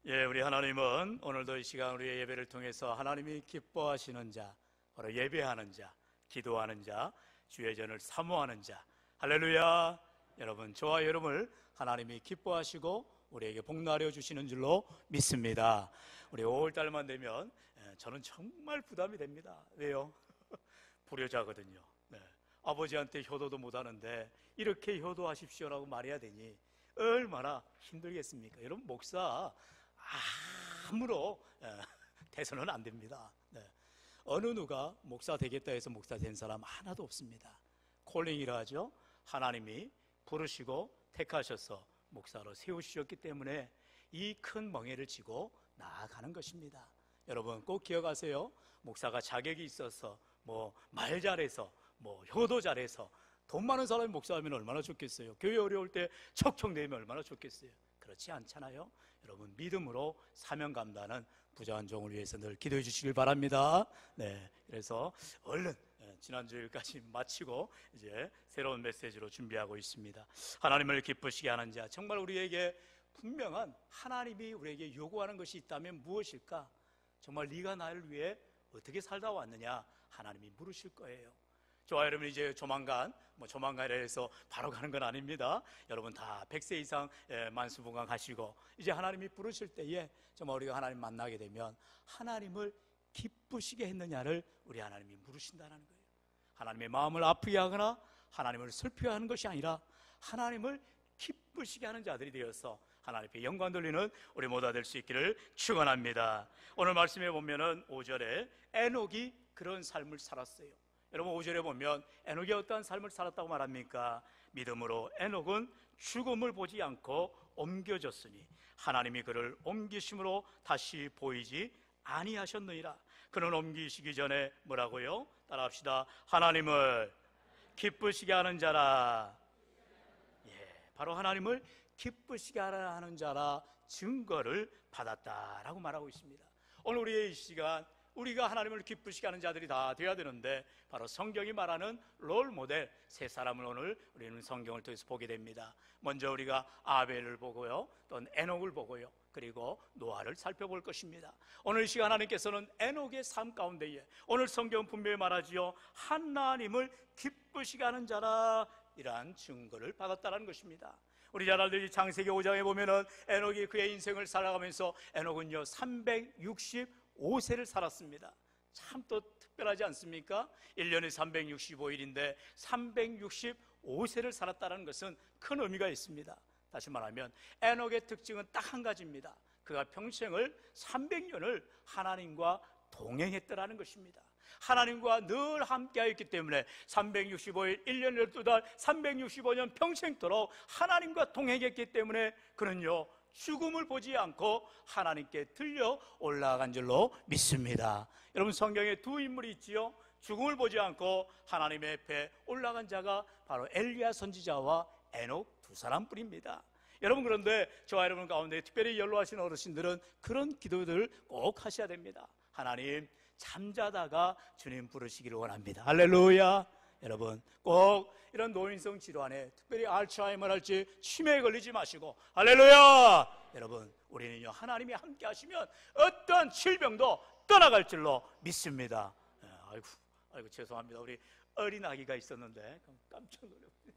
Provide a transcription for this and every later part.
예, 우리 하나님은 오늘도 이 시간 우리의 예배를 통해서 하나님이 기뻐하시는 자, 바로 예배하는 자, 기도하는 자, 주의 전을 사모하는 자, 할렐루야. 여러분, 저와 여러분을 하나님이 기뻐하시고 우리에게 복나려 주시는 줄로 믿습니다. 우리 5월달만 되면 저는 정말 부담이 됩니다. 왜요? 불효자거든요. 네. 아버지한테 효도도 못하는데 이렇게 효도하십시오라고 말해야 되니 얼마나 힘들겠습니까? 여러분, 목사 아무로 돼서는 안 됩니다. 네. 어느 누가 목사 되겠다 해서 목사 된 사람 하나도 없습니다. 콜링이라 하죠. 하나님이 부르시고 택하셔서 목사로 세우셨기 때문에 이 큰 멍에를 지고 나아가는 것입니다. 여러분 꼭 기억하세요. 목사가 자격이 있어서 말 잘해서 효도 잘해서 돈 많은 사람이 목사하면 얼마나 좋겠어요. 교회 어려울 때 척척내면 얼마나 좋겠어요. 그렇지 않잖아요. 여러분, 믿음으로 사명 감당하는 부자한 종을 위해서 늘 기도해 주시길 바랍니다. 네, 그래서 얼른 지난주일까지 마치고 이제 새로운 메시지로 준비하고 있습니다. 하나님을 기쁘시게 하는 자, 정말 우리에게 분명한 하나님이 우리에게 요구하는 것이 있다면 무엇일까? 정말 네가 나를 위해 어떻게 살다 왔느냐? 하나님이 물으실 거예요. 저와 여러분 이제 조만간이라 해서 바로 가는 건 아닙니다. 여러분 다 100세 이상 만수무강하시고 이제 하나님이 부르실 때에 정말 우리가 하나님 만나게 되면 하나님을 기쁘시게 했느냐를 우리 하나님이 물으신다는 거예요. 하나님의 마음을 아프게 하거나 하나님을 슬프게 하는 것이 아니라 하나님을 기쁘시게 하는 자들이 되어서 하나님께 영광 돌리는 우리 모두가 될 수 있기를 축원합니다. 오늘 말씀에 보면은 5절에 에녹이 그런 삶을 살았어요. 여러분 5절에 보면 에녹이 어떠한 삶을 살았다고 말합니까? 믿음으로 에녹은 죽음을 보지 않고 옮겨졌으니 하나님이 그를 옮기심으로 다시 보이지 아니하셨느니라. 그는 옮기시기 전에 뭐라고요? 따라합시다. 하나님을 기쁘시게 하는 자라. 바로 하나님을 기쁘시게 하는 자라 증거를 받았다라고 말하고 있습니다. 오늘 우리의 이 시간 우리가 하나님을 기쁘시게 하는 자들이 다 되어야 되는데 바로 성경이 말하는 롤모델 세 사람을 오늘 우리는 성경을 통해서 보게 됩니다. 먼저 우리가 아벨을 보고요, 또 에녹을 보고요, 그리고 노아를 살펴볼 것입니다. 오늘 이 시간 하나님께서는 에녹의 삶 가운데에 오늘 성경은 분명히 말하지요, 하나님을 기쁘시게 하는 자라 이러한 증거를 받았다는 것입니다. 우리 잘 알듯이 창세기 5장에 보면은 에녹이 그의 인생을 살아가면서 에녹은요 365세를 살았습니다. 참 또 특별하지 않습니까? 1년에 365일인데 365세를 살았다는 것은 큰 의미가 있습니다. 다시 말하면 에녹의 특징은 딱 한 가지입니다. 그가 평생을 300년을 하나님과 동행했더라는 것입니다. 하나님과 늘 함께하였기 때문에 365일, 1년 12달, 365년 평생도록 하나님과 동행했기 때문에 그는요 죽음을 보지 않고 하나님께 들려 올라간 줄로 믿습니다. 여러분 성경에 두 인물이 있지요. 죽음을 보지 않고 하나님의 앞에 올라간 자가 바로 엘리야 선지자와 에녹 두 사람뿐입니다. 여러분 그런데 저와 여러분 가운데 특별히 연로하신 어르신들은 그런 기도들을 꼭 하셔야 됩니다. 하나님, 잠자다가 주님 부르시기를 원합니다. 할렐루야. 여러분 꼭 이런 노인성 질환에 특별히 알츠하이머랄지 치매에 걸리지 마시고 할렐루야. 여러분 우리는요 하나님이 함께 하시면 어떤 질병도 떠나갈 줄로 믿습니다. 아이고 죄송합니다. 우리 어린아기가 있었는데 깜짝 놀랐어요.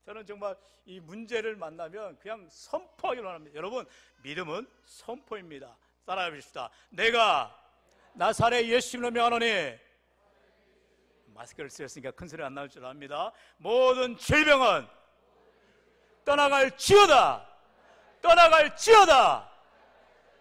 저는 정말 이 문제를 만나면 그냥 선포하기로 합니다. 여러분 믿음은 선포입니다. 따라해 보십시다. 내가 나사렛 예수님으로 명하노니, 마스크를 쓰였으니까 큰 소리 안 나올 줄 압니다. 모든 질병은 떠나갈지어다. 떠나갈지어다.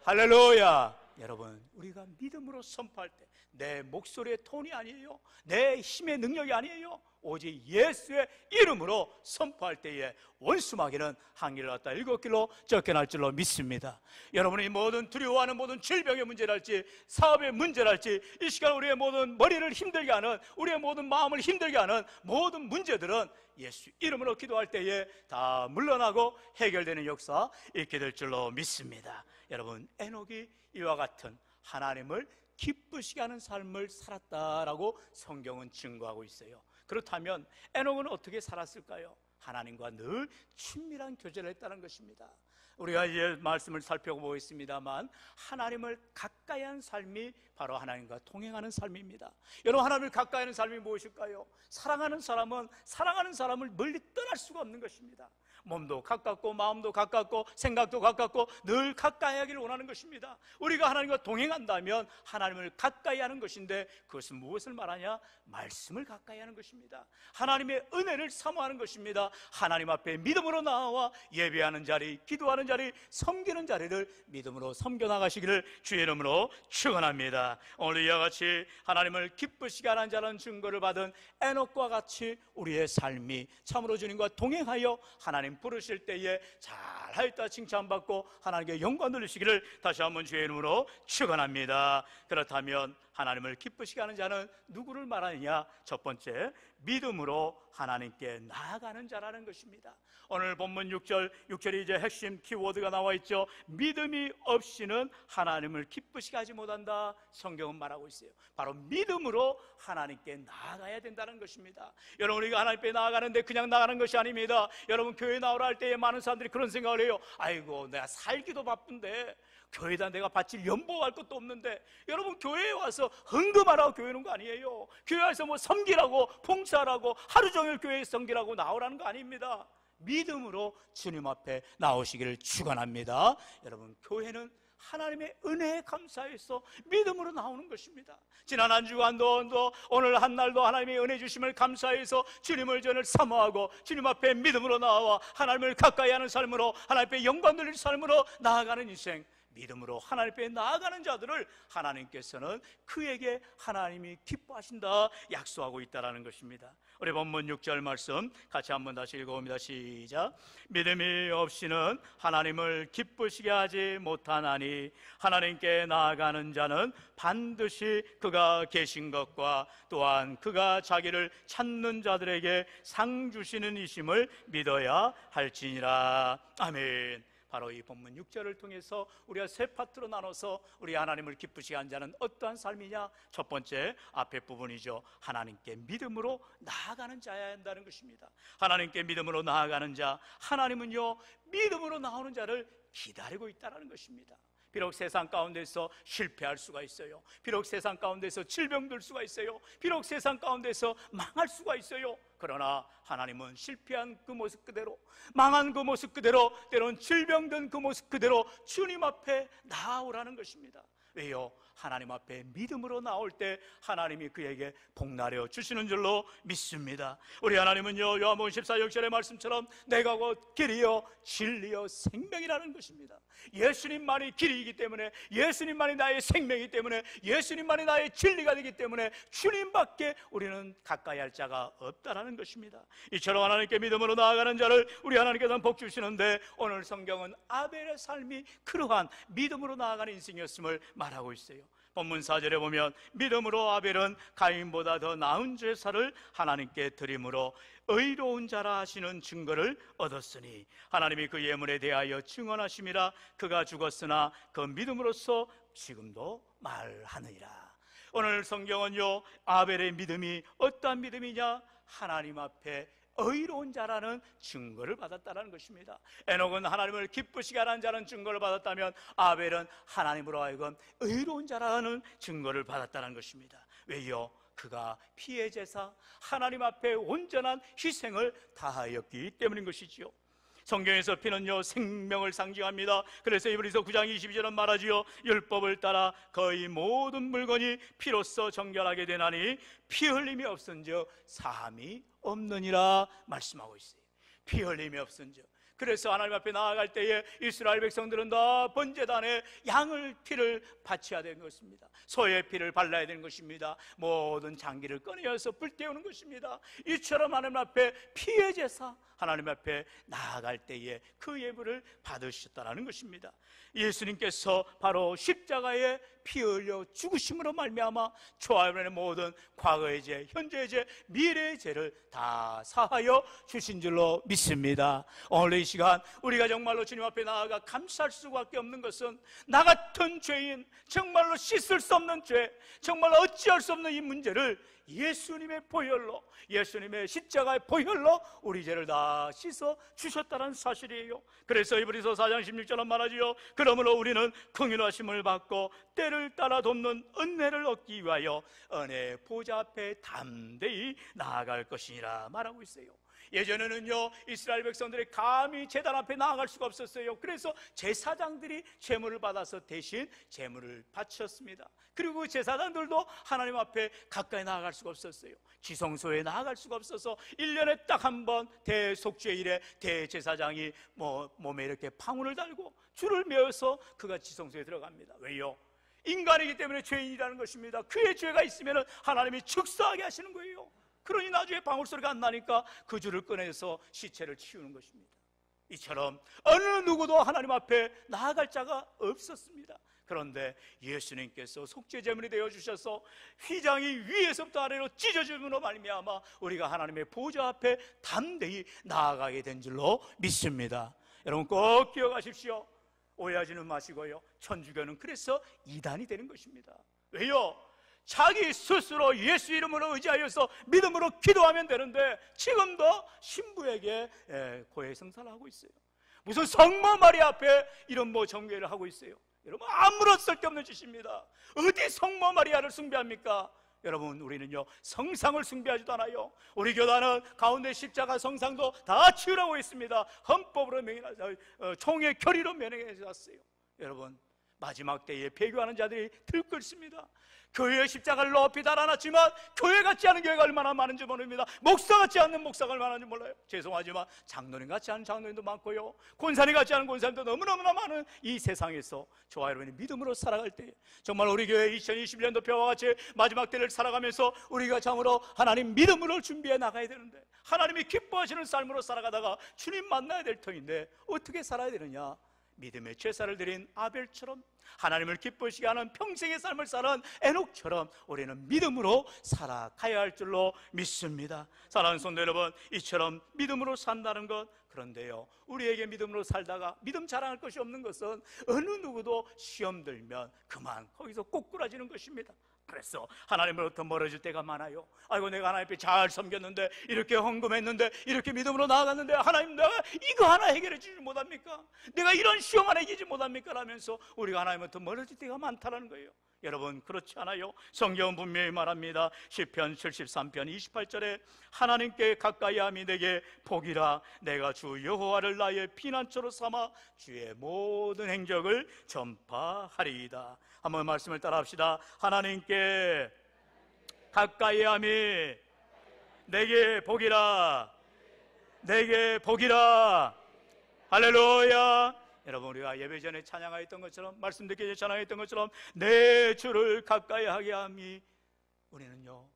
할렐루야. 여러분 우리가 믿음으로 선포할 때 내 목소리의 톤이 아니에요, 내 힘의 능력이 아니에요, 오직 예수의 이름으로 선포할 때에 원수마귀는 한 길로 갔다 7길로 쫓겨날 줄로 믿습니다. 여러분이 모든 두려워하는 모든 질병의 문제랄지 사업의 문제랄지 이 시간 우리의 모든 머리를 힘들게 하는, 우리의 모든 마음을 힘들게 하는 모든 문제들은 예수 이름으로 기도할 때에 다 물러나고 해결되는 역사 있게 될 줄로 믿습니다. 여러분 에녹이 이와 같은 하나님을 기쁘시게 하는 삶을 살았다라고 성경은 증거하고 있어요. 그렇다면 에녹은 어떻게 살았을까요? 하나님과 늘 친밀한 교제를 했다는 것입니다. 우리가 이제 말씀을 살펴보고 있습니다만 하나님을 가까이 하는 삶이 바로 하나님과 동행하는 삶입니다. 여러분, 하나님을 가까이 하는 삶이 무엇일까요? 사랑하는 사람은 사랑하는 사람을 멀리 떠날 수가 없는 것입니다. 몸도 가깝고 마음도 가깝고 생각도 가깝고 늘 가까이 하기를 원하는 것입니다. 우리가 하나님과 동행한다면 하나님을 가까이 하는 것인데, 그것은 무엇을 말하냐? 말씀을 가까이 하는 것입니다. 하나님의 은혜를 사모하는 것입니다. 하나님 앞에 믿음으로 나와 예배하는 자리, 기도하는 자리, 섬기는 자리를 믿음으로 섬겨나가시기를 주의 이름으로 축원합니다. 오늘 이와 같이 하나님을 기쁘시게 하는 자라는 증거를 받은 에녹과 같이 우리의 삶이 참으로 주님과 동행하여 하나님 부르실 때에 잘하였다 칭찬받고 하나님께 영광 돌리시기를 다시 한번 주의 이름으로 축원합니다. 그렇다면 하나님을 기쁘시게 하는 자는 누구를 말하느냐? 첫 번째, 믿음으로 하나님께 나아가는 자라는 것입니다. 오늘 본문 6절이 이제 핵심 키워드가 나와 있죠. 믿음이 없이는 하나님을 기쁘시게 하지 못한다, 성경은 말하고 있어요. 바로 믿음으로 하나님께 나아가야 된다는 것입니다. 여러분, 우리가 하나님께 나아가는데 그냥 나가는 것이 아닙니다. 여러분, 교회 나오라 할 때에 많은 사람들이 그런 생각을 해요. 아이고, 내가 살기도 바쁜데 교회에다 내가 바칠 연보할 것도 없는데. 여러분, 교회에 와서 헌금하라고 교회 오는 거 아니에요. 교회 와서 뭐 섬기라고, 봉사하라고, 하루 종일 교회에 섬기라고 나오라는 거 아닙니다. 믿음으로 주님 앞에 나오시기를 축원합니다. 여러분, 교회는 하나님의 은혜에 감사해서 믿음으로 나오는 것입니다. 지난 한 주간도 오늘 한 날도 하나님의 은혜 주심을 감사해서 주님을 전을 사모하고 주님 앞에 믿음으로 나와 하나님을 가까이 하는 삶으로, 하나님 앞에 영광 돌릴 삶으로 나아가는 인생, 믿음으로 하나님 앞에 나아가는 자들을 하나님께서는 그에게 하나님이 기뻐하신다 약속하고 있다는 것입니다. 우리 본문 6절 말씀 같이 한번 다시 읽어봅니다. 시작. 믿음이 없이는 하나님을 기쁘시게 하지 못하나니 하나님께 나아가는 자는 반드시 그가 계신 것과 또한 그가 자기를 찾는 자들에게 상 주시는 이심을 믿어야 할지니라. 아멘. 바로 이 본문 6절을 통해서 우리가 세 파트로 나눠서 우리 하나님을 기쁘시게 한 자는 어떠한 삶이냐? 첫 번째, 앞에 부분이죠. 하나님께 믿음으로 나아가는 자야 한다는 것입니다. 하나님께 믿음으로 나아가는 자, 하나님은요 믿음으로 나오는 자를 기다리고 있다는 것입니다. 비록 세상 가운데서 실패할 수가 있어요. 비록 세상 가운데서 질병들 수가 있어요. 비록 세상 가운데서 망할 수가 있어요. 그러나 하나님은 실패한 그 모습 그대로, 망한 그 모습 그대로, 때론 질병든 그 모습 그대로 주님 앞에 나아오라는 것입니다. 왜요? 하나님 앞에 믿음으로 나올 때 하나님이 그에게 복나려 주시는 줄로 믿습니다. 우리 하나님은요, 요한복음 14절의 말씀처럼 내가 곧 길이요 진리요 생명이라는 것입니다. 예수님만이 길이기 때문에, 예수님만이 나의 생명이기 때문에, 예수님만이 나의 진리가 되기 때문에 주님밖에 우리는 가까이 할 자가 없다라는 것입니다. 이처럼 하나님께 믿음으로 나아가는 자를 우리 하나님께서는 복 주시는데, 오늘 성경은 아벨의 삶이 그러한 믿음으로 나아가는 인생이었음을 말하고 있어요. 본문 4절에 보면 믿음으로 아벨은 가인보다 더 나은 제사를 하나님께 드림으로 의로운 자라 하시는 증거를 얻었으니 하나님이 그 예물에 대하여 증언하심이라. 그가 죽었으나 그 믿음으로써 지금도 말하느니라. 오늘 성경은요, 아벨의 믿음이 어떠한 믿음이냐? 하나님 앞에 의로운 자라는 증거를 받았다는 것입니다. 에녹은 하나님을 기쁘시게 하는 자라는 증거를 받았다면 아벨은 하나님으로 하여금 의로운 자라는 증거를 받았다는 것입니다. 왜요? 그가 피의 제사, 하나님 앞에 온전한 희생을 다하였기 때문인 것이지요. 성경에서 피는요 생명을 상징합니다. 그래서 이브리서 9장 22절은 말하지요. 율법을 따라 거의 모든 물건이 피로써 정결하게 되나니 피 흘림이 없은즉 사함이 없느니라 말씀하고 있어요. 피 흘림이 없은즉. 그래서 하나님 앞에 나아갈 때에 이스라엘 백성들은 다 번제단에 양을 피를 바쳐야 되는 것입니다. 소의 피를 발라야 되는 것입니다. 모든 장기를 꺼내어서 불태우는 것입니다. 이처럼 하나님 앞에 피의 제사, 하나님 앞에 나아갈 때에 그 예물을 받으셨다는 것입니다. 예수님께서 바로 십자가에 피 흘려 죽으심으로 말미암아 저하의 모든 과거의 죄, 현재의 죄, 미래의 죄를 다 사하여 주신 줄로 믿습니다. 오늘 이 이 시간 우리가 정말로 주님 앞에 나아가 감사할 수밖에 없는 것은 나 같은 죄인, 정말로 씻을 수 없는 죄, 정말로 어찌할 수 없는 이 문제를 예수님의 보혈로, 예수님의 십자가의 보혈로 우리 죄를 다 씻어 주셨다는 사실이에요. 그래서 히브리서 4장 16절은 말하지요. 그러므로 우리는 긍휼하심을 받고 때를 따라 돕는 은혜를 얻기 위하여 은혜의 보좌 앞에 담대히 나아갈 것이니라 말하고 있어요. 예전에는요, 이스라엘 백성들이 감히 제단 앞에 나아갈 수가 없었어요. 그래서 제사장들이 제물을 받아서 대신 제물을 바쳤습니다. 그리고 제사장들도 하나님 앞에 가까이 나아갈 수가 없었어요. 지성소에 나아갈 수가 없어서 1년에 딱 한 번 대속죄일에 대제사장이 몸에 이렇게 방울을 달고 줄을 메어서 그가 지성소에 들어갑니다. 왜요? 인간이기 때문에 죄인이라는 것입니다. 그의 죄가 있으면 하나님이 즉사하게 하시는 거예요. 그러니 나중에 방울소리가 안 나니까 그 줄을 꺼내서 시체를 치우는 것입니다. 이처럼 어느 누구도 하나님 앞에 나아갈 자가 없었습니다. 그런데 예수님께서 속죄제물이 되어주셔서 휘장이 위에서부터 아래로 찢어짐으로 말미암아 우리가 하나님의 보좌 앞에 담대히 나아가게 된 줄로 믿습니다. 여러분 꼭 기억하십시오. 오해하지는 마시고요, 천주교는 그래서 이단이 되는 것입니다. 왜요? 자기 스스로 예수 이름으로 의지하여서 믿음으로 기도하면 되는데 지금도 신부에게 고해성사를 하고 있어요. 무슨 성모 마리아 앞에 이런 정례를 하고 있어요. 여러분 아무런 쓸데없는 짓입니다. 어디 성모 마리아를 숭배합니까? 여러분 우리는요 성상을 숭배하지도 않아요. 우리 교단은 가운데 십자가 성상도 다 치우라고 했습니다. 헌법으로 총의 결의로 명령해 놨어요. 여러분 마지막 때에 배교하는 자들이 들끓습니다. 교회의 십자가를 높이 달아놨지만 교회 같지 않은 교회가 얼마나 많은지 모릅니다. 목사 같지 않는 목사가 얼마나 많은지 몰라요. 죄송하지만 장로님 같지 않은 장로님도 많고요, 권사님 같지 않은 권사님도 너무너무나 많은 이 세상에서 저와 여러분이 믿음으로 살아갈 때 정말 우리 교회 2021년도 표와 같이 마지막 때를 살아가면서 우리가 참으로 하나님 믿음으로 준비해 나가야 되는데, 하나님이 기뻐하시는 삶으로 살아가다가 주님 만나야 될 터인데 어떻게 살아야 되느냐? 믿음의 제사를 드린 아벨처럼, 하나님을 기쁘시게 하는 평생의 삶을 사는 에녹처럼 우리는 믿음으로 살아가야 할 줄로 믿습니다. 사랑하는 성도 여러분, 이처럼 믿음으로 산다는 것, 그런데요 우리에게 믿음으로 살다가 믿음 자랑할 것이 없는 것은 어느 누구도 시험 들면 그만 거기서 꼬꾸라지는 것입니다. 그래서 하나님으로부터 멀어질 때가 많아요. 아이고 내가 하나님 앞에 잘 섬겼는데, 이렇게 헌금했는데, 이렇게 믿음으로 나아갔는데 하나님 내가 이거 하나 해결해 주지 못합니까? 내가 이런 시험 하나 이기지 못합니까? 라면서 우리가 하나님으로부터 멀어질 때가 많다는 거예요. 여러분 그렇지 않아요? 성경은 분명히 말합니다. 시편 73편 28절에 하나님께 가까이함이 내게 복이라. 내가 주 여호와를 나의 피난처로 삼아 주의 모든 행적을 전파하리이다. 한번 말씀을 따라합시다. 하나님께 가까이함이 내게 복이라. 내게 복이라. 할렐루야. 여러분 우리가 예배 전에 찬양하였던 것처럼, 말씀 듣기 전에 찬양했던 것처럼 내 주를 가까이 하게 함이, 우리는요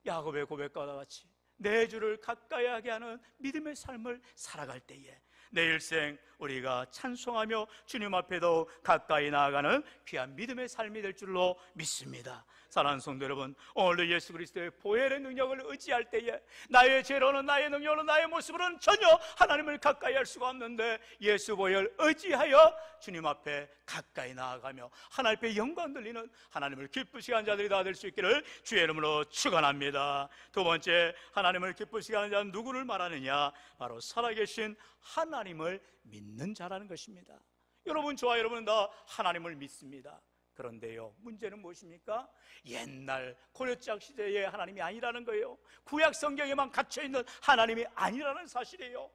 야곱의 고백과 같이 내 주를 가까이 하게 하는 믿음의 삶을 살아갈 때에 내 일생 우리가 찬송하며 주님 앞에 더 가까이 나아가는 귀한 믿음의 삶이 될 줄로 믿습니다. 사랑하는 성도 여러분, 오늘도 예수 그리스도의 보혈의 능력을 의지할 때에 나의 죄로는, 나의 능력으로는, 나의 모습으로는 전혀 하나님을 가까이 할 수가 없는데 예수 보혈 의지하여 주님 앞에 가까이 나아가며 하나님 앞에 영광 돌리는, 하나님을 기쁘시게 하는 자들이 다 될 수 있기를 주의 이름으로 축원합니다. 두 번째, 하나님을 기쁘시게 하는 자는 누구를 말하느냐? 바로 살아계신 하나님을 믿는 자라는 것입니다. 여러분, 저와 여러분은 다 하나님을 믿습니다. 그런데요 문제는 무엇입니까? 옛날 고려짝 시대의 하나님이 아니라는 거예요. 구약 성경에만 갇혀있는 하나님이 아니라는 사실이에요.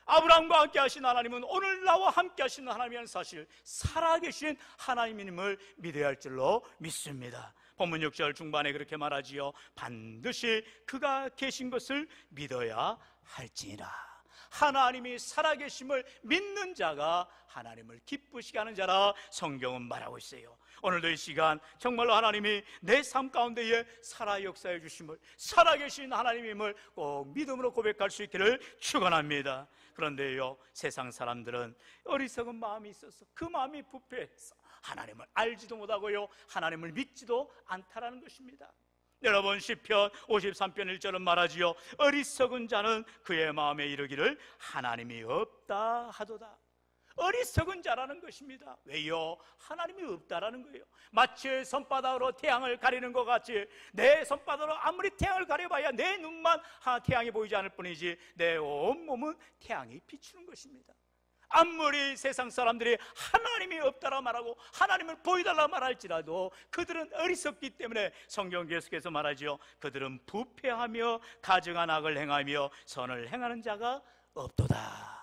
아브라함과 함께 하신 하나님은 오늘 나와 함께 하시는 하나님이라는 사실, 살아계신 하나님임을 믿어야 할 줄로 믿습니다. 본문 6절 중반에 그렇게 말하지요. 반드시 그가 계신 것을 믿어야 할지니라. 하나님이 살아계심을 믿는 자가 하나님을 기쁘시게 하는 자라 성경은 말하고 있어요. 오늘도 이 시간 정말로 하나님이 내 삶 가운데에 살아 역사해 주심을, 살아계신 하나님임을 꼭 믿음으로 고백할 수 있기를 축원합니다. 그런데요 세상 사람들은 어리석은 마음이 있어서 그 마음이 부패해서 하나님을 알지도 못하고요 하나님을 믿지도 않다라는 것입니다. 여러분, 시편 53편 1절은 말하지요. 어리석은 자는 그의 마음에 이르기를 하나님이 없다 하도다. 어리석은 자라는 것입니다. 왜요? 하나님이 없다라는 거예요. 마치 손바닥으로 태양을 가리는 것 같이 내 손바닥으로 아무리 태양을 가려봐야 내 눈만 태양이 보이지 않을 뿐이지 내 온몸은 태양이 비추는 것입니다. 아무리 세상 사람들이 하나님이 없다라 말하고 하나님을 보여달라 말할지라도 그들은 어리석기 때문에 성경 계속해서 말하지요. 그들은 부패하며 가증한 악을 행하며 선을 행하는 자가 없도다.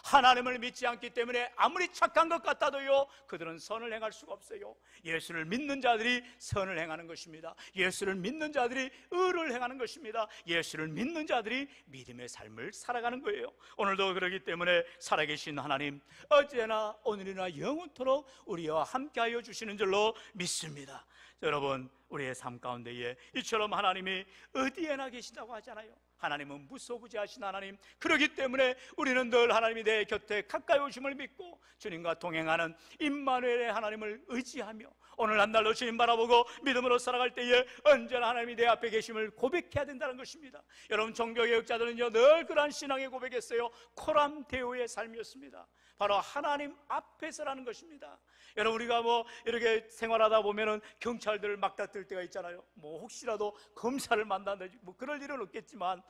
하나님을 믿지 않기 때문에 아무리 착한 것 같아도요, 그들은 선을 행할 수가 없어요. 예수를 믿는 자들이 선을 행하는 것입니다. 예수를 믿는 자들이 의를 행하는 것입니다. 예수를 믿는 자들이 믿음의 삶을 살아가는 거예요. 오늘도 그렇기 때문에 살아계신 하나님, 어제나 오늘이나 영원토록 우리와 함께하여 주시는 줄로 믿습니다. 여러분, 우리의 삶 가운데에 이처럼 하나님이 어디에나 계신다고 하잖아요. 하나님은 무소부지하신 하나님, 그렇기 때문에 우리는 늘 하나님이 내 곁에 가까이 오심을 믿고 주님과 동행하는 임마누엘의 하나님을 의지하며 오늘 한 날도 주님 바라보고 믿음으로 살아갈 때에 언제나 하나님이 내 앞에 계심을 고백해야 된다는 것입니다. 여러분, 종교개혁자들은요 늘 그러한 신앙의 고백했어요. 코람데오의 삶이었습니다. 바로 하나님 앞에서라는 것입니다. 여러분, 우리가 이렇게 생활하다 보면은 경찰들을 막다뜰 때가 있잖아요. 혹시라도 검사를 만난다, 그럴 일은 없겠지만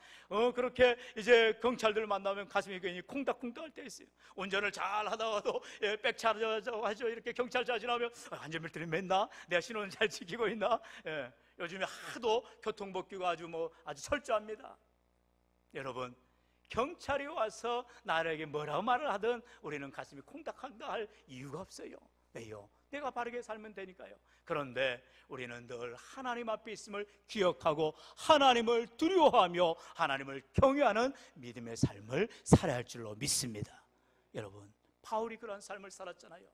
그렇게 이제 경찰들을 만나면 가슴이 괜히 콩닥콩닥 할 때 있어요. 운전을 잘 하다가도 백차하죠. 이렇게 경찰차 지나면 안전벨트를 맸나? 내가 신호는 잘 지키고 있나? 요즘에 하도 교통법규가 아주 철저합니다. 여러분, 경찰이 와서 나에게 뭐라고 말을 하든 우리는 가슴이 콩닥콩닥 할 이유가 없어요. 왜요? 내가 바르게 살면 되니까요. 그런데 우리는 늘 하나님 앞에 있음을 기억하고 하나님을 두려워하며 하나님을 경외하는 믿음의 삶을 살아야 할 줄로 믿습니다. 여러분, 바울이 그런 삶을 살았잖아요.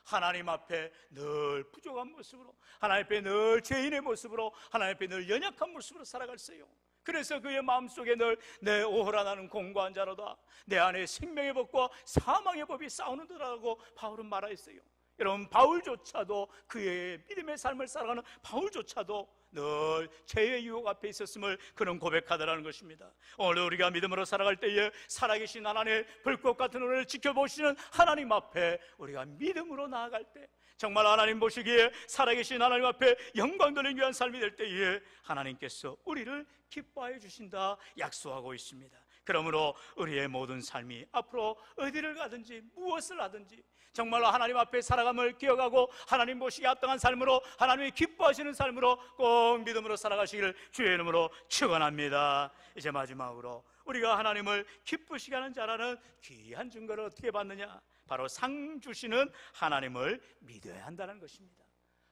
하나님 앞에 늘 부족한 모습으로, 하나님 앞에 늘 죄인의 모습으로, 하나님 앞에 늘 연약한 모습으로 살아갔어요. 그래서 그의 마음속에 늘 내 오호라 나는 공고한 자로다, 내 안에 생명의 법과 사망의 법이 싸우는도라고 바울은 말하였어요. 여러분, 바울조차도 그의 믿음의 삶을 살아가는 바울조차도 늘 죄의 유혹 앞에 있었음을 그는 고백하더라는 것입니다. 오늘 우리가 믿음으로 살아갈 때에 살아계신 하나님의 불꽃 같은 은혜를 지켜보시는 하나님 앞에 우리가 믿음으로 나아갈 때 정말 하나님 보시기에 살아계신 하나님 앞에 영광 돌리기 위한 삶이 될 때에 하나님께서 우리를 기뻐하여 주신다 약속하고 있습니다. 그러므로 우리의 모든 삶이 앞으로 어디를 가든지 무엇을 하든지 정말로 하나님 앞에 살아감을 기억하고 하나님 보시기에 합당한 삶으로, 하나님이 기뻐하시는 삶으로 꼭 믿음으로 살아가시기를 주의 이름으로 축원합니다. 이제 마지막으로 우리가 하나님을 기쁘시게 하는 자라는 귀한 증거를 어떻게 받느냐? 바로 상 주시는 하나님을 믿어야 한다는 것입니다.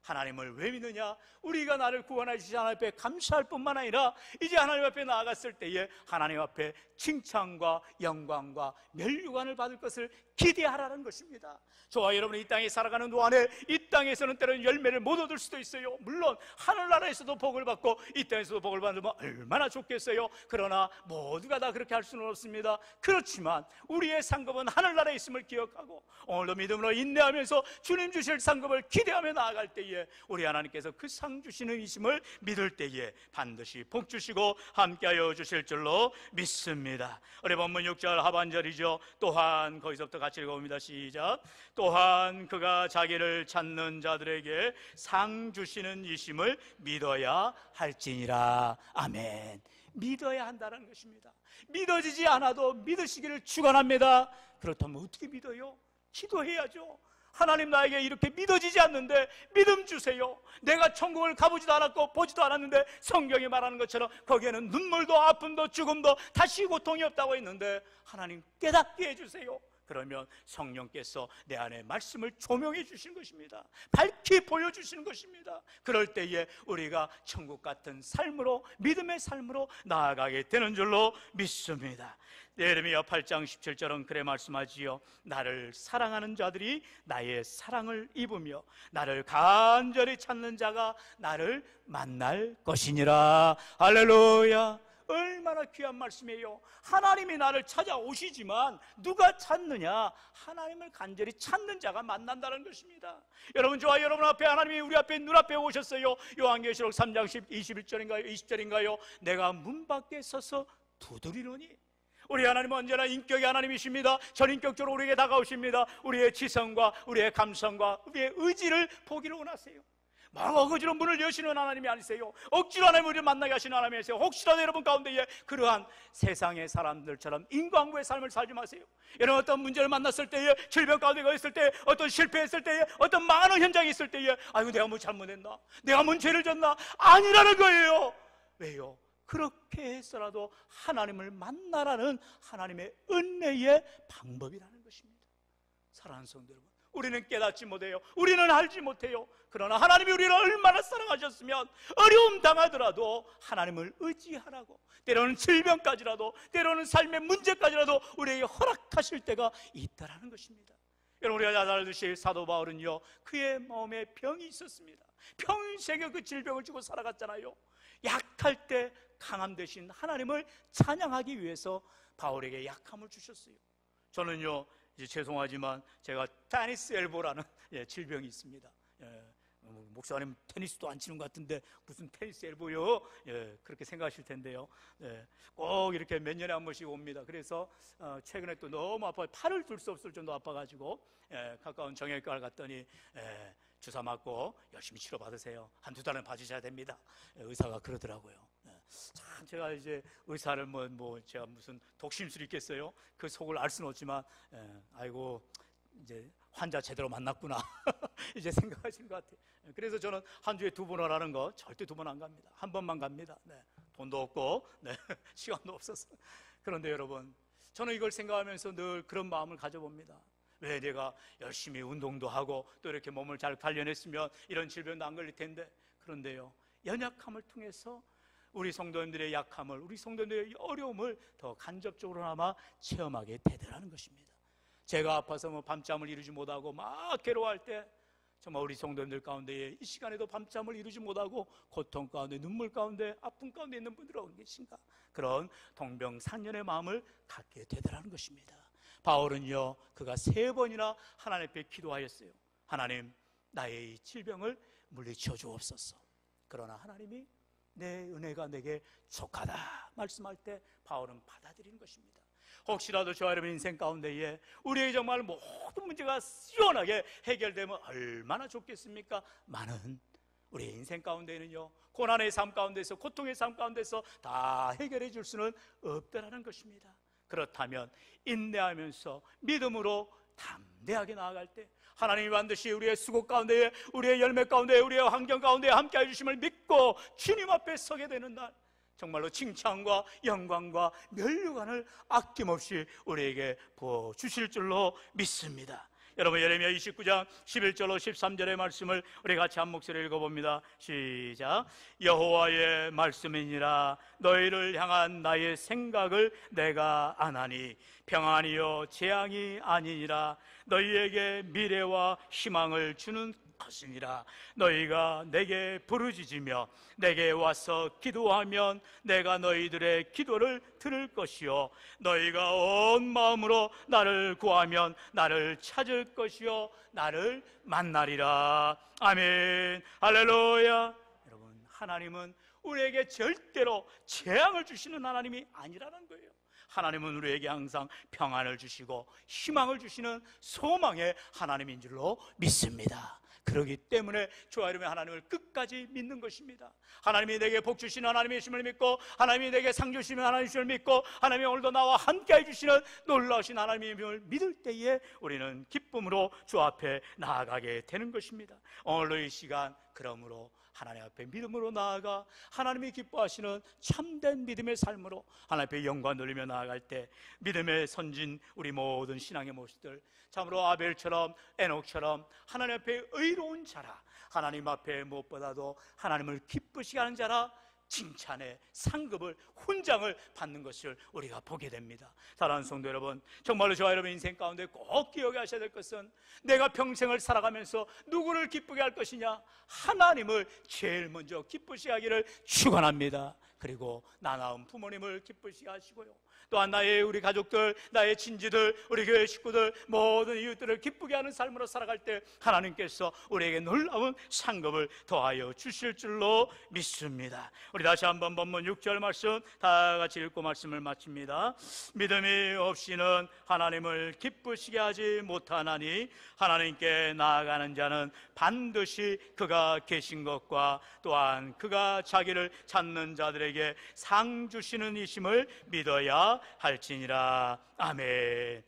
하나님을 왜 믿느냐? 우리가 나를 구원해 주신 하나님 앞에 감사할 뿐만 아니라 이제 하나님 앞에 나아갔을 때에 하나님 앞에 칭찬과 영광과 면류관을 받을 것을 기대하라는 것입니다. 저와 여러분이 이 땅에 살아가는 동안에 이 땅에서는 때로는 열매를 못 얻을 수도 있어요. 물론 하늘나라에서도 복을 받고 이 땅에서도 복을 받으면 얼마나 좋겠어요. 그러나 모두가 다 그렇게 할 수는 없습니다. 그렇지만 우리의 상급은 하늘나라에 있음을 기억하고 오늘도 믿음으로 인내하면서 주님 주실 상급을 기대하며 나아갈 때에 우리 하나님께서 그 상 주시는 이심을 믿을 때에 반드시 복 주시고 함께하여 주실 줄로 믿습니다. 우리 본문 6절 하반절이죠. 또한, 거기서부터 같이 읽어봅니다. 시작. 또한 그가 자기를 찾는 자들에게 상 주시는 이심을 믿어야 할지니라. 아멘. 믿어야 한다는 것입니다. 믿어지지 않아도 믿으시기를 축원합니다. 그렇다면 어떻게 믿어요? 기도해야죠. 하나님, 나에게 이렇게 믿어지지 않는데 믿음 주세요. 내가 천국을 가보지도 않았고 보지도 않았는데 성경이 말하는 것처럼 거기에는 눈물도 아픔도 죽음도 다시 고통이 없다고 했는데 하나님 깨닫게 해주세요. 그러면 성령께서 내 안에 말씀을 조명해 주시는 것입니다. 밝히 보여주시는 것입니다. 그럴 때에 우리가 천국 같은 삶으로, 믿음의 삶으로 나아가게 되는 줄로 믿습니다. 예레미야 8장 17절은 그래 말씀하지요. 나를 사랑하는 자들이 나의 사랑을 입으며 나를 간절히 찾는 자가 나를 만날 것이니라. 할렐루야. 얼마나 귀한 말씀이에요. 하나님이 나를 찾아오시지만 누가 찾느냐? 하나님을 간절히 찾는 자가 만난다는 것입니다. 여러분, 저와 여러분 앞에 하나님이 우리 앞에 눈앞에 오셨어요. 요한계시록 3장 21절인가요? 20절인가요? 내가 문 밖에 서서 두드리노니. 우리 하나님은 언제나 인격의 하나님이십니다. 전인격적으로 우리에게 다가오십니다. 우리의 지성과 우리의 감성과 우리의 의지를 보기를 원하세요. 막 억지로 문을 여시는 하나님이 아니세요. 억지로 하나님 우리를 만나게 하시는 하나님이세요. 혹시라도 여러분 가운데에 그러한 세상의 사람들처럼 인광부의 삶을 살지 마세요. 이런 어떤 문제를 만났을 때에, 질병 가운데 있을 때에, 어떤 실패했을 때에, 어떤 망하는 현장이 있을 때에, 아이고 내가 뭐 잘못했나? 내가 뭔 죄를 졌나? 아니라는 거예요. 왜요? 그렇게 해서라도 하나님을 만나라는 하나님의 은혜의 방법이라는 것입니다. 사랑하는 성도 여러분, 우리는 깨닫지 못해요. 우리는 알지 못해요. 그러나 하나님이 우리를 얼마나 사랑하셨으면 어려움 당하더라도 하나님을 의지하라고, 때로는 질병까지라도, 때로는 삶의 문제까지라도 우리에게 허락하실 때가 있다라는 것입니다. 여러분, 우리가 잘 알듯이 사도 바울은요, 그의 몸에 병이 있었습니다. 평생에 그 질병을 주고 살아갔잖아요. 약할 때 강함 되신 하나님을 찬양하기 위해서 바울에게 약함을 주셨어요. 저는요, 이제 죄송하지만 제가 테니스 엘보라는 질병이 있습니다. 목사님 테니스도 안 치는 것 같은데 무슨 테니스 엘보요? 그렇게 생각하실 텐데요. 꼭 이렇게 몇 년에 한 번씩 옵니다. 그래서 최근에 또 너무 아파요. 팔을 들 수 없을 정도 아파가지고 가까운 정형외과를 갔더니 주사 맞고 열심히 치료 받으세요. 한두 달은 봐주셔야 됩니다. 의사가 그러더라고요. 참 제가 이제 의사를 제가 무슨 독심술이 있겠어요? 그 속을 알 수는 없지만 아이고 이제 환자 제대로 만났구나 이제 생각하시는 것 같아요. 그래서 저는 한 주에 2번을 하는 거 절대 2번 안 갑니다. 한 번만 갑니다. 돈도 없고 시간도 없어서. 그런데 여러분, 저는 이걸 생각하면서 늘 그런 마음을 가져봅니다. 왜 내가 열심히 운동도 하고 또 이렇게 몸을 잘 단련했으면 이런 질병도 안 걸릴 텐데. 그런데요, 연약함을 통해서 우리 성도님들의 약함을, 우리 성도님들의 어려움을 더 간접적으로나마 체험하게 되더라는 것입니다. 제가 아파서 밤잠을 이루지 못하고 막 괴로워할 때 정말 우리 성도님들 가운데에 이 시간에도 밤잠을 이루지 못하고 고통 가운데, 눈물 가운데, 아픔 가운데 있는 분들은 어디 계신가? 그런 동병상련의 마음을 갖게 되더라는 것입니다. 바울은요, 그가 3번이나 하나님 앞에 기도하였어요. 하나님, 나의 이 질병을 물리쳐 주옵소서. 그러나 하나님이 내 은혜가 내게 족하다 말씀할 때 바울은 받아들이는 것입니다. 혹시라도 저와 여러분 인생 가운데에 우리의 정말 모든 문제가 시원하게 해결되면 얼마나 좋겠습니까? 많은 우리의 인생 가운데는요, 고난의 삶 가운데서, 고통의 삶 가운데서 다 해결해 줄 수는 없다라는 것입니다. 그렇다면 인내하면서 믿음으로 담대하게 나아갈 때 하나님이 반드시 우리의 수고 가운데, 우리의 열매 가운데, 우리의 환경 가운데 함께 해주심을 믿고 주님 앞에 서게 되는 날, 정말로 칭찬과 영광과 면류관을 아낌없이 우리에게 부어주실 줄로 믿습니다. 여러분, 예레미야 29장 11절로 13절의 말씀을 우리 같이 한 목소리로 읽어봅니다. 시작. 여호와의 말씀이니라. 너희를 향한 나의 생각을 내가 아나니 평안이요 재앙이 아니니라. 너희에게 미래와 희망을 주는 것이니라. 너희가 내게 부르짖으며 내게 와서 기도하면 내가 너희들의 기도를 들을 것이요 너희가 온 마음으로 나를 구하면 나를 찾을 것이요 나를 만나리라. 아멘. 할렐루야. 여러분, 하나님은 우리에게 절대로 재앙을 주시는 하나님이 아니라는 거예요. 하나님은 우리에게 항상 평안을 주시고 희망을 주시는 소망의 하나님인 줄로 믿습니다. 그렇기 때문에 저와 여러분의 하나님을 끝까지 믿는 것입니다. 하나님이 내게 복 주시는 하나님이심을 믿고, 하나님이 내게 상 주시는 하나님이심을 믿고, 하나님이 오늘도 나와 함께 해주시는 놀라우신 하나님임을 믿을 때에 우리는 기쁨으로 주 앞에 나아가게 되는 것입니다. 오늘도 이 시간 그러므로 하나님 앞에 믿음으로 나아가 하나님이 기뻐하시는 참된 믿음의 삶으로 하나님 앞에 영광 돌리며 나아갈 때 믿음의 선진 우리 모든 신앙의 모습들, 참으로 아벨처럼 에녹처럼 하나님 앞에 의로운 자라, 하나님 앞에 무엇보다도 하나님을 기쁘시게 하는 자라 칭찬의 상급을, 훈장을 받는 것을 우리가 보게 됩니다. 사랑하는 성도 여러분, 정말로 저와 여러분 인생 가운데 꼭 기억해 하셔야 될 것은 내가 평생을 살아가면서 누구를 기쁘게 할 것이냐? 하나님을 제일 먼저 기쁘시게 하기를 축원합니다. 그리고 나 낳은 부모님을 기쁘시게 하시고요, 또한 나의 우리 가족들, 나의 친지들, 우리 교회 식구들, 모든 이웃들을 기쁘게 하는 삶으로 살아갈 때 하나님께서 우리에게 놀라운 상급을 더하여 주실 줄로 믿습니다. 우리 다시 한번 본문 6절 말씀 다 같이 읽고 말씀을 마칩니다. 믿음이 없이는 하나님을 기쁘시게 하지 못하나니 하나님께 나아가는 자는 반드시 그가 계신 것과 또한 그가 자기를 찾는 자들에게 상 주시는 이심을 믿어야 할지니라. 아멘.